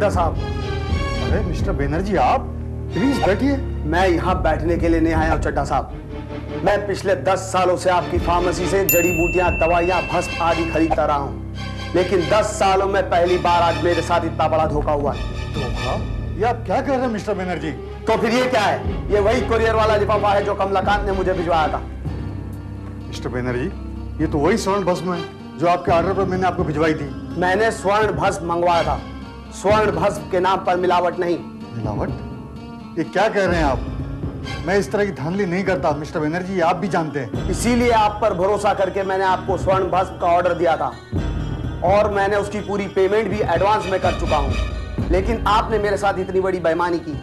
चड्ढा साहब। अरे मिस्टर बनर्जी, आप प्लीज बैठिए। मैं यहाँ बैठने के लिए नहीं आया हूँ चड्ढा साहब। मैं पिछले 10 सालों से आपकी फार्मेसी से जड़ी बूटियां, दवाइयां, भस्म आदि खरीदता रहा हूँ, लेकिन 10 सालों में पहली बार आज मेरे साथ इतना बड़ा धोखा हुआ है। धोखा? ये आप क्या कर रहे हैं मिस्टर बनर्जी? तो फिर ये क्या है? ये वही कुरियर वाला लिफाफा है जो कमलाकांत ने मुझे भिजवाया था। मिस्टर बनर्जी, ये तो वही स्वर्ण भस्म है जो आपके ऑर्डर पर मैंने आपको भिजवाई थी। मैंने स्वर्ण भस्म मंगवाया था, स्वर्ण भस्म के नाम पर मिलावट नहीं। मिलावट? ये क्या कह रहे हैं आप? मैं इस तरह की धांधली नहीं करता मिस्टर बनर्जी, आप भी जानते हैं। इसीलिए आप पर भरोसा करके मैंने आपको स्वर्ण भस्म का ऑर्डर दिया था और मैंने उसकी पूरी पेमेंट भी एडवांस में कर चुका हूं, लेकिन आपने मेरे साथ इतनी बड़ी बेईमानी की।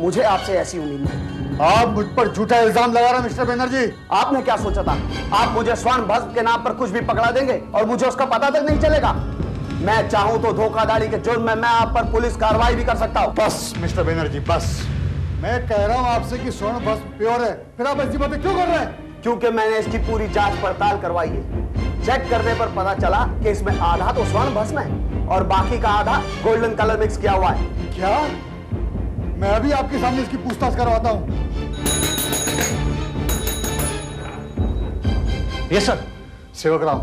मुझे आपसे ऐसी उम्मीद नहीं। आप मुझ पर झूठा इल्जाम लगा रहे हैं मिस्टर बनर्जी। आपने क्या सोचा था? आप मुझे स्वर्ण भस्म के नाम पर कुछ भी पकड़ा देंगे और मुझे उसका पता तक नहीं चलेगा? मैं चाहूं तो धोखाधड़ी के जुर्म में मैं आप पर पुलिस कार्रवाई भी कर सकता हूं। बस मिस्टर बनर्जी, बस। मैं कह रहा हूं आपसे कि स्वर्ण भस्म प्योर है, फिर आप ऐसी बातें क्यों कर रहे हैं? क्योंकि मैंने इसकी पूरी जांच पड़ताल करवाई है। चेक करने पर पता चला कि इसमें आधा तो स्वर्ण भस्म है और बाकी का आधा गोल्डन कलर मिक्स किया हुआ है। क्या? मैं अभी आपके सामने इसकी पूछताछ करवाता हूं। Yes sir. सेवक राम,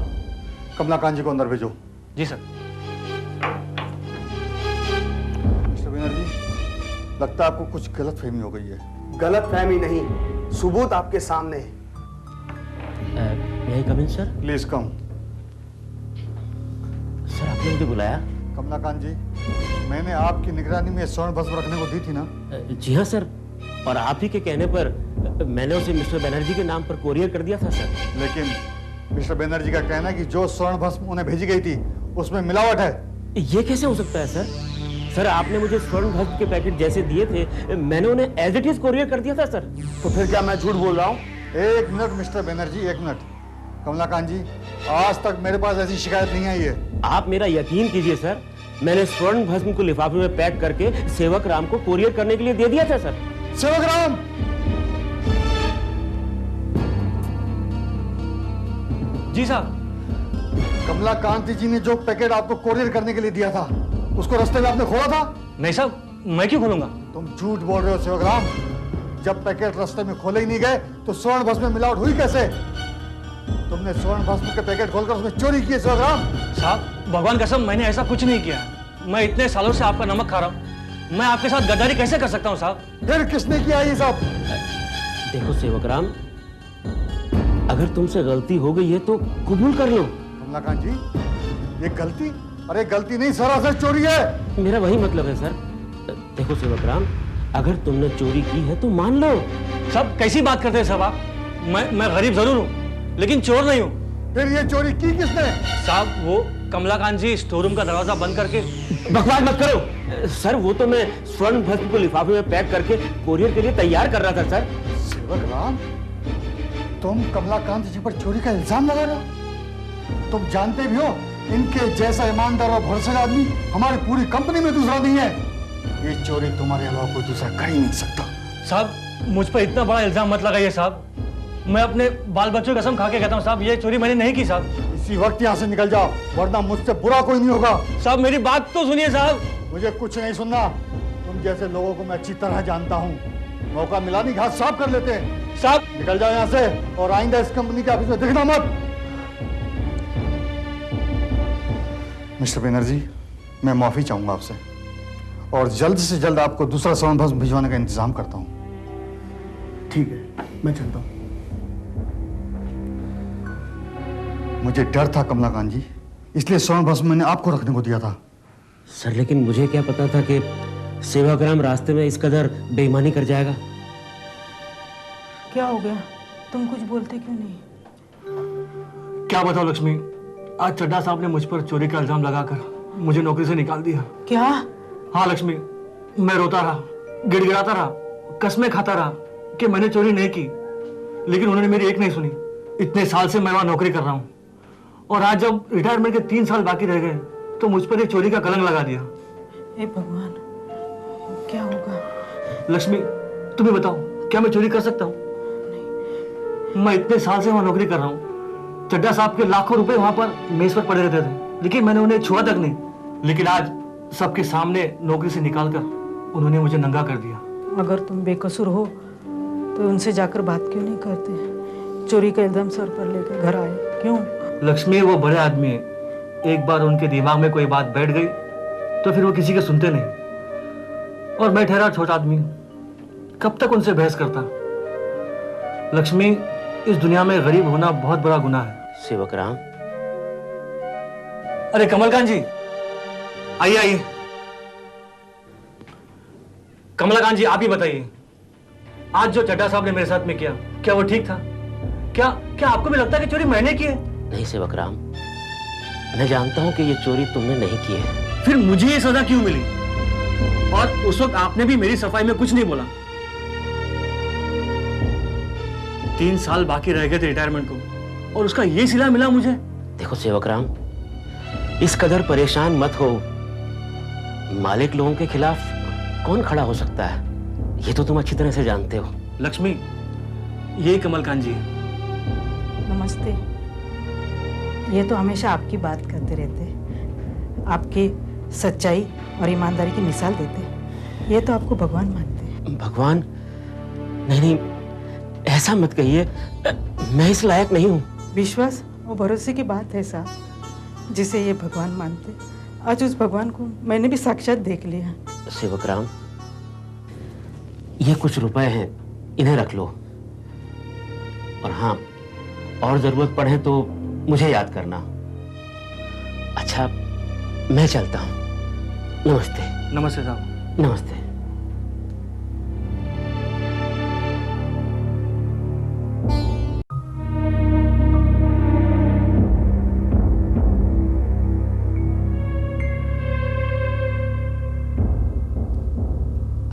कमलाकांत जी को अंदर भेजो। जी सर। मिस्टर बनर्जी, लगता है आपको कुछ गलत फहमी हो गई है। गलत फहमी नहीं, सबूत आपके सामने है। यही coming sir. Please come. Sir आपने मुझे बुलाया? कमलाकांत जी, मैंने आपकी निगरानी में स्वर्ण भस्म रखने को दी थी ना? जी हाँ सर, और आप ही के कहने पर मैंने उसे मिस्टर बनर्जी के नाम पर कोरियर कर दिया था सर। लेकिन मिस्टर बनर्जी का कहना है कि जो स्वर्ण भस्म उन्हें भेजी गई थी उसमें मिलावट है। ये कैसे हो सकता है सर? सर आपने मुझे स्वर्ण भस्म के पैकेट जैसे दिए थे, मैंने उन्हें एज इट इज कोरियर कर दिया था सर। तो फिर क्या मैं झूठ बोल रहा हूँ? एक मिनट मिस्टर बनर्जी, एक मिनट। कमलाकांत जी, आज तक मेरे पास ऐसी शिकायत नहीं आई है। आप मेरा यकीन कीजिए सर, मैंने स्वर्ण भस्म को लिफाफे में पैक करके सेवक राम को कोरियर करने के लिए दे दिया था सर। सेवक राम! जी साहब। कमलाकांत जी ने जो पैकेट आपको कोरियर करने के लिए दिया था, उसको रास्ते में आपने खोला था? नहीं साहब, मैं क्यों खोलूंगा? तुम झूठ बोल रहे हो सेवक राम। जब पैकेट रास्ते में खोले ही नहीं गए तो स्वर्ण भस्म में मिलावट हुई कैसे? तुमने स्वर्ण भस्म के पैकेट खोलकर उसमें चोरी की है सेवक राम। साहब भगवान कसम, मैंने ऐसा कुछ नहीं किया। मैं इतने सालों से आपका नमक खा रहा हूँ, मैं आपके साथ गद्दारी कैसे कर सकता हूँ साहब? फिर किसने किया ये सब? देखो सेवक राम, अगर तुमसे गलती हो गई है तो कबूल कर लो। कमलाकांत जी, ये गलती? अरे गलती नहीं, सरासर चोरी है। मेरा वही मतलब है सर। देखो सेवक राम, अगर तुमने चोरी की है तो मान लो। सब कैसी बात करते हैं साहब आप? मैं गरीब जरूर हूँ लेकिन चोर नहीं हूँ। फिर ये चोरी की किसने? साहब वो कमलाकांत जी स्टोर रूम का दरवाजा बंद करके। बकवास मत करो सर, वो तो मैं स्वर्ण भस्म को लिफाफे में पैक करके कोरियर के लिए तैयार कर रहा था सर। सेवक राम, तुम कमलाकांत जी पर चोरी का इल्जाम लगा रहे हो? तुम जानते भी हो इनके जैसा ईमानदार और भरोसेमंद आदमी हमारी पूरी कंपनी में दूसरा नहीं है। ये चोरी तुम्हारे अलावा कोई दूसरा कर ही नहीं सकता। साहब मुझ पर इतना बड़ा इल्जाम मत लगाइए साहब, मैं अपने बाल बच्चों की कसम खा के कहता हूँ साहब, ये चोरी मैंने नहीं की साहब। इसी वक्त यहाँ से निकल जाओ, वरना मुझसे बुरा कोई नहीं होगा। साहब मेरी बात तो सुनिए साहब। मुझे कुछ नहीं सुनना। तुम जैसे लोगों को मैं अच्छी तरह जानता हूँ। मौका मिला नहीं, घास साफ कर लेते हैं। साहब निकल जाओ यहाँ से और आइंदा इस कंपनी के ऑफिस में दिखना मत। मिस्टर बनर्जी, मैं माफी चाहूंगा आपसे और जल्द से जल्द आपको दूसरा स्वर्ण भस्म भिजवाने का इंतजाम करता हूँ। ठीक है, मैं चलता हूँ। मुझे डर था कमलाकांत जी, इसलिए स्वर्ण भस्म मैंने आपको रखने को दिया था। सर लेकिन मुझे क्या पता था कि सेवाग्राम रास्ते में इस कदर बेईमानी कर जाएगा। क्या हो गया? तुम कुछ बोलते क्यों नहीं? क्या बताओ लक्ष्मी, आज चड्ढा साहब ने मुझ पर चोरी का इल्जाम लगाकर मुझे नौकरी से निकाल दिया। क्या? हाँ लक्ष्मी, मैं रोता रहा, गिड़गिड़ाता रहा, कसमें खाता रहा कि मैंने चोरी नहीं की, लेकिन उन्होंने मेरी एक नहीं सुनी। इतने साल से मैं वहां नौकरी कर रहा हूँ और आज जब रिटायरमेंट के 3 साल बाकी रह गए तो मुझ पर एक चोरी का कलंक लगा दिया। हे भगवान, क्या होगा? लक्ष्मी तुम्हें बताओ, क्या मैं चोरी कर सकता हूँ? मैं इतने साल से वहां नौकरी कर रहा हूँ, चड्ढा साहब के लाखों रुपए वहां पर मेज पर पड़े रहते थे, लेकिन मैंने उन्हें छुआ तक नहीं। लेकिन आज सबके सामने नौकरी से निकालकर उन्होंने मुझे नंगा कर दिया। अगर तुम बेकसूर हो तो उनसे जाकर बात क्यों नहीं करते? चोरी का इल्जाम सर पर लेकर घर आए क्यों? लक्ष्मी वो बड़े आदमी है, एक बार उनके दिमाग में कोई बात बैठ गई तो फिर वो किसी के सुनते नहीं। और मैं ठहरा छोटा आदमी, कब तक उनसे बहस करता। लक्ष्मी, इस दुनिया में गरीब होना बहुत बड़ा गुनाह है। सेवक राम, अरे कमलकांत जी, आइए आइए। कमलकांत जी, आप ही बताइए, आज जो चड्ढा साहब ने मेरे साथ में किया, क्या वो ठीक था? क्या क्या आपको भी लगता है कि चोरी मैंने की है? नहीं सेवक राम, मैं जानता हूं कि ये चोरी तुमने नहीं की है। फिर मुझे ये सजा क्यों मिली? और उस वक्त आपने भी मेरी सफाई में कुछ नहीं बोला। 3 साल बाकी रह गए थे रिटायरमेंट को और उसका ये सिला मिला मुझे। देखो सेवक राम, इस कदर परेशान मत हो। मालिक लोगों के खिलाफ कौन खड़ा हो सकता है, ये तो तुम अच्छी तरह से जानते हो। लक्ष्मी, ये कमलकांत जी। नमस्ते। ये तो हमेशा आपकी बात करते रहते, आपकी सच्चाई और ईमानदारी की मिसाल देते। ये तो आपको भगवान मानते हैं। भगवान? नहीं नहीं, ऐसा मत कहिए, मैं इस लायक नहीं हूं। विश्वास और भरोसे की बात है साहब, जिसे ये भगवान मानते। आज उस भगवान को मैंने भी साक्षात देख लिया। सेवक राम, ये कुछ रुपए हैं, इन्हें रख लो। और हाँ, और जरूरत पड़े तो मुझे याद करना। अच्छा, मैं चलता हूं। नमस्ते। नमस्ते साहब। नमस्ते।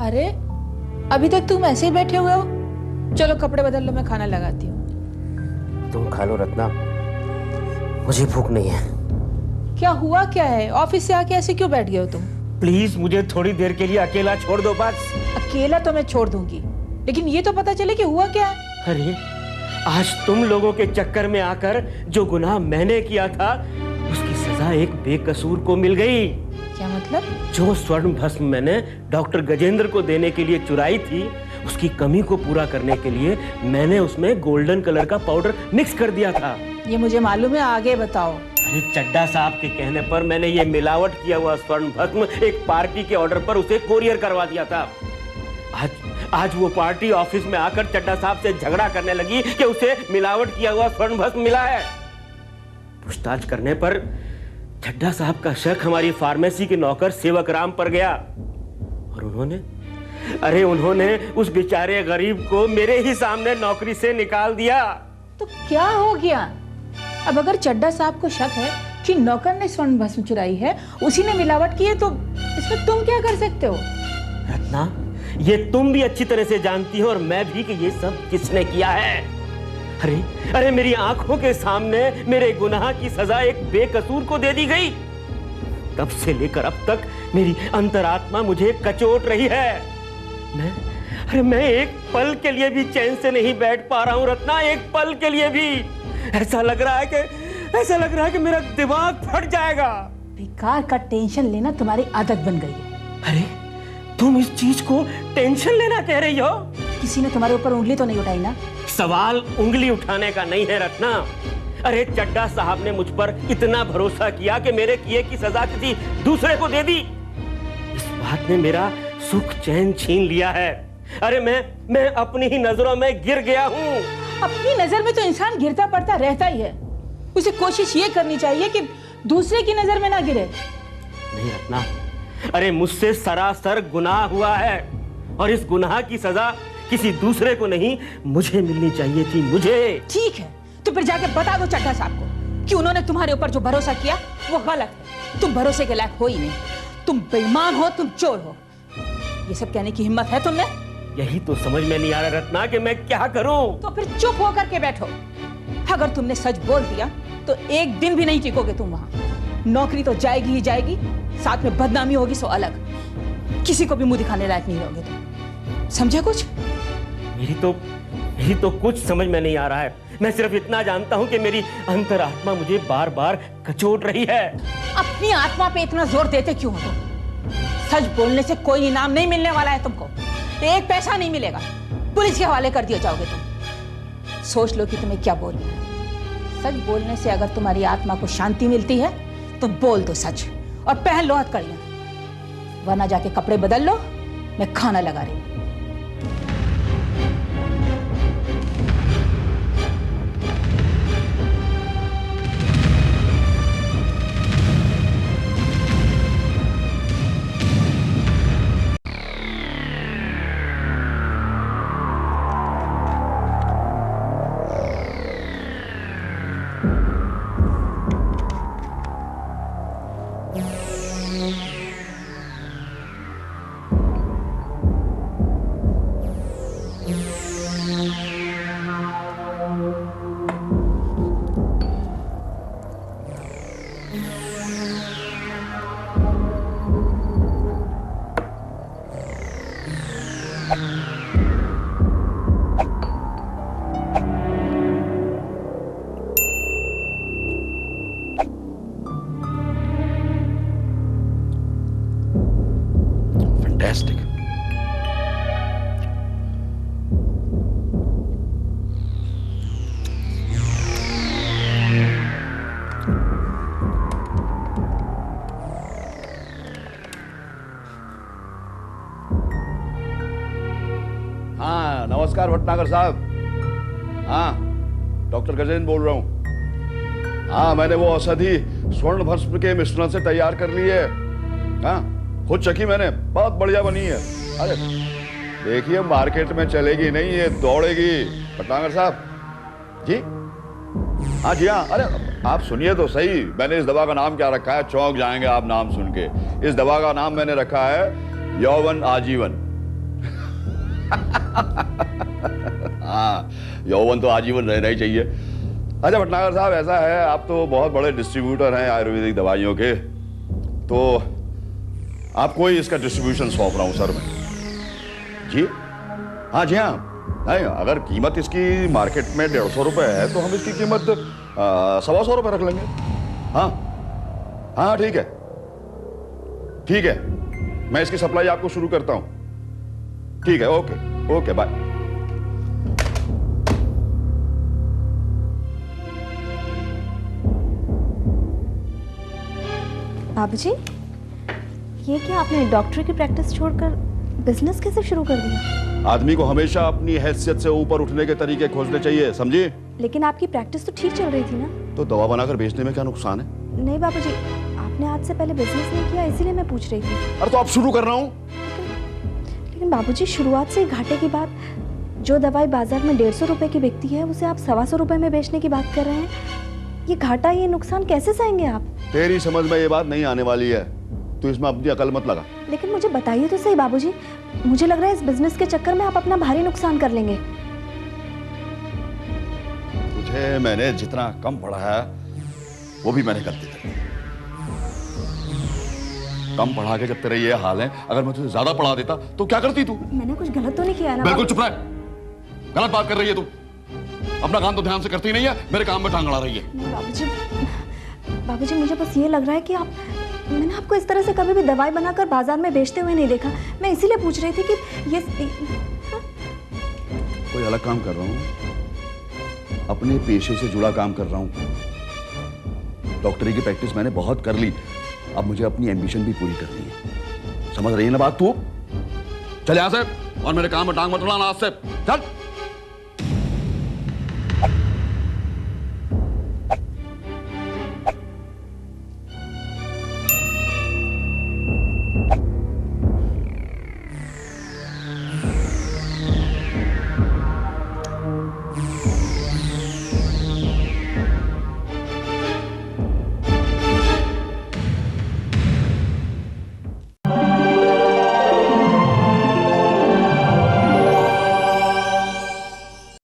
अरे अभी तक तुम ऐसे ही बैठे हुए हो? चलो कपड़े बदल लो, मैं खाना लगाती हूँ। तुम खा लो रत्ना, मुझे भूख नहीं है। क्या हुआ क्या है? ऑफिस से आके ऐसे क्यों बैठ गए हो तुम? प्लीज मुझे थोड़ी देर के लिए अकेला छोड़ दो बस। अकेला तो मैं छोड़ दूंगी, लेकिन ये तो पता चले कि हुआ क्या है। अरे, आज तुम लोगों के चक्कर में आकर जो गुनाह मैंने किया था, उसकी सजा एक बेकसूर को मिल गई। क्या मतलब? जो स्वर्ण भस्म मैंने डॉक्टर गजेंद्र को देने के लिए चुराई थी, उसकी कमी को पूरा करने के लिए मैंने उसमें गोल्डन कलर का पाउडर मिक्स कर दिया था। ये मुझे मालूम है, आगे बताओ। अरे चड्ढा साहब के कहने पर मैंने ये मिलावट किया हुआ स्वर्ण भस्म एक पार्टी के ऑर्डर पर उसे कोरियर करवा दिया था। आज वो पार्टी ऑफिस में आकर चड्ढा साहब से झगड़ा करने लगी कि उसे मिलावट किया हुआ स्वर्ण भस्म मिला है। पूछताछ करने पर चड्ढा साहब का शक हमारी फार्मेसी के नौकर सेवक राम पर गया और उन्होंने उस बेचारे गरीब को मेरे ही सामने नौकरी से निकाल दिया। तो क्या हो गया? अब अगर चड्ढा साहब को शक है कि नौकर ने स्वर्ण भस्म चुराई है, उसी ने मिलावट की है, तो इसमें तुम क्या कर सकते हो? रत्ना, ये तुम भी अच्छी तरह से जानती हो और मैं भी कि ये सब किसने किया है। अरे मेरी आंखों के सामने मेरे गुनाह की सजा एक बेकसूर को दे दी गई। तब से लेकर अब तक मेरी अंतरात्मा मुझे कचोट रही है। मैं एक पल के लिए भी चैन से नहीं बैठ पा रहा हूं रत्ना, एक पल के लिए भी। ऐसा लग रहा है कि मेरा दिमाग फट जाएगा। बेकार का टेंशन लेना तुम्हारी आदत बन गई है। अरे, तुम इस चीज को टेंशन लेना कह रही हो? किसी ने तुम्हारे ऊपर उंगली तो नहीं उठाई ना? सवाल उंगली उठाने का नहीं है रत्ना। अरे चड्ढा साहब ने मुझ पर इतना भरोसा किया कि मेरे किए की सजा किसी दूसरे को दे दी। इस बात ने मेरा सुख चैन छीन लिया है। अरे मैं अपनी ही नजरों में गिर गया हूँ। अपनी नजर में तो इंसान गिरता पड़ता रहता ही है। उसे कोशिश ये करनी चाहिए कि दूसरे की नजर में ना गिरे। नहीं रत्ना, अरे मुझसे सरासर गुनाह हुआ है और इस गुनाह की सजा किसी दूसरे को नहीं, मुझे मिलनी चाहिए थी, मुझे। ठीक है, तो फिर जाके बता दो चड्ढा साहब को कि उन्होंने तुम्हारे ऊपर जो भरोसा किया वो गलत है। तुम भरोसे के लायक हो ही नहीं। तुम बेईमान हो, तुम चोर हो। ये सब कहने की हिम्मत है तुमने? यही तो समझ में नहीं आ रहा रत्ना कि मैं क्या करूं। तो फिर चुप होकर के बैठो। अगर तुमने सच बोल दिया तो एक दिन भी नहीं टिकोगे तुम वहां। नौकरी तो जाएगी ही जाएगी, साथ में बदनामी होगी सो अलग। किसी को भी मुंह दिखाने लायक नहीं रहोगे तुम। समझे कुछ? मेरी तो कुछ समझ में नहीं आ रहा है। मैं सिर्फ इतना जानता हूं कि मेरी अंतरात्मा मुझे बार बार कचोट रही है। अपनी आत्मा पे इतना जोर देते क्यों हो? सच बोलने से कोई इनाम नहीं मिलने वाला है तुमको। एक पैसा नहीं मिलेगा, पुलिस के हवाले कर दिए जाओगे तुम। सोच लो कि तुम्हें क्या बोलना है। सच बोलने से अगर तुम्हारी आत्मा को शांति मिलती है तो बोल दो सच और पहन लो हथकड़ियां, वरना जाके कपड़े बदल लो, मैं खाना लगा रही हूं। Fantastic. हाँ, नमस्कार भटनागर साहब। हाँ, डॉक्टर गजेंद्र बोल रहा हूँ। हाँ, मैंने वो औषधि स्वर्ण भस्म के मिश्रण से तैयार कर ली है। हाँ, खुद चखी मैंने, बहुत बढ़िया बनी है। अरे देखिए, मार्केट में चलेगी नहीं, ये दौड़ेगी। भटनागर साहब जी, हाँ जी हाँ। अरे आप सुनिए तो सही, मैंने इस दवा का नाम क्या रखा है, चौंक जाएंगे आप नाम सुन के। इस दवा का नाम मैंने रखा है यौवन आजीवन। हाँ, यौवन तो आजीवन रहना ही चाहिए। अच्छा भटनागर साहब, ऐसा है, आप तो बहुत बड़े डिस्ट्रीब्यूटर हैं आयुर्वेदिक दवाइयों के, तो आपको ही इसका डिस्ट्रीब्यूशन सौंप रहा हूं सर मैं। जी हाँ, जी हाँ। नहीं, अगर कीमत इसकी मार्केट में 150 रुपए है तो हम इसकी कीमत 125 रुपए रख लेंगे। हाँ हाँ, ठीक है ठीक है, मैं इसकी सप्लाई आपको शुरू करता हूं। ठीक है, ओके ओके, बाय। बाबूजी, ये क्या आपने डॉक्टर की प्रैक्टिस छोड़कर बिजनेस कैसे शुरू कर दिया? आदमी को हमेशा अपनी हैसियत से ऊपर उठने के तरीके खोजने चाहिए, समझी? लेकिन आपकी प्रैक्टिस तो ठीक चल रही थी ना? तो दवा बनाकर बेचने में क्या नुकसान है? नहीं बाबूजी, आपने आज से पहले बिजनेस नहीं किया, इसीलिए मैं पूछ रही थी। अरे तो अब शुरू कर रहा हूँ। लेकिन बाबूजी, शुरुआत से ही घाटे की बात। जो दवाई बाजार में 150 रुपए की बिकती है, उसे आप 125 रुपए में बेचने की बात कर रहे हैं। ये घाटा, ये नुकसान कैसे सहेंगे आप? तेरी समझ में ये बात नहीं आने वाली है, तू इसमें अपनी अकल मत लगा। लेकिन मुझे बताइए तो सही बाबूजी, मुझे लग रहा है इस बिजनेस के चक्कर में आप अपना भारी नुकसान कर लेंगे। तुझे मैंने जितना कम पढ़ाया वो भी मैंने कर दिया। कम पढ़ा के जब तेरे ये हाल है, अगर मैं तुझे ज्यादा पढ़ा देता तो क्या करती तू? मैंने कुछ गलत तो नहीं किया ना? बिल्कुल चुप रह, गलत बात कर रही है तू। अपना काम तो ध्यान से करती नहीं है, मेरे काम में टांग अड़ा रही है। बाबूजी, मुझे बस ये लग रहा है कि मैंने आपको इस तरह से कभी भी दवाई बनाकर बाजार में बेचते हुए नहीं देखा। मैं इसीलिए पूछ रही थी कि ये कोई अलग काम कर रहा हूँ, अपने पेशे से जुड़ा काम कर रहा हूँ। डॉक्टरी की प्रैक्टिस मैंने बहुत कर ली, अब मुझे अपनी एम्बिशन भी पूरी करनी है। समझ रही है ना बात तू? चल यहाँ से, और मेरे काम में टांग मत अड़ाना आज से। चल।